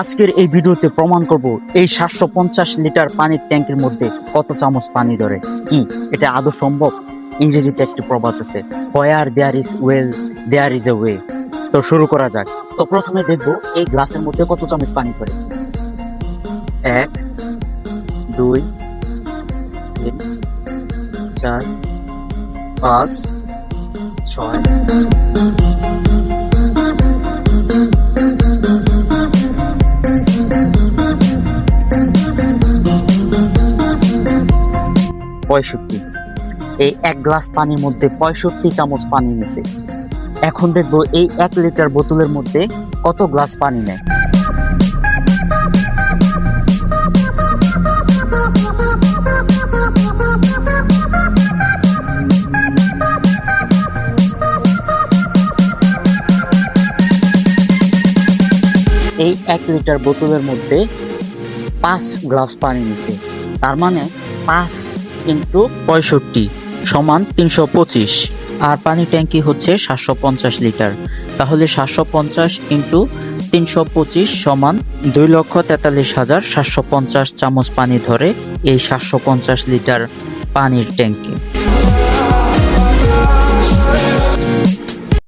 আজকের এই ভিডিওতে প্রমাণ করব এই 750 লিটার পানির ট্যাঙ্কের মধ্যে কত চামচ পানি ধরে। কি এটা আদৌ সম্ভব? ইংরেজিতে একটি প্রবাদ আছে, where there is will there is a way. তো শুরু করা যাক। তো প্রথমে দেখবো এই গ্লাসের মধ্যে কত চামচ পানি ধরে। 1 2 3 4 5 6 65। এই 1 গ্লাস পানির মধ্যে 65 চামচ পানি নিয়েছে। এখন দেখবো এই 1 লিটার বোতলের মধ্যে কত গ্লাস পানি নেয়। এই 1 লিটার বোতলের মধ্যে 5 গ্লাস পানি নিছে। তার মানে 5 ইন্টু 65 সমান 325। আর পানি ট্যাঙ্কি হচ্ছে 750 লিটার। তাহলে 750 ইন্টু 325 সমান 2,43,750 চামচ পানি ধরে এই 750 লিটার পানির ট্যাঙ্কি।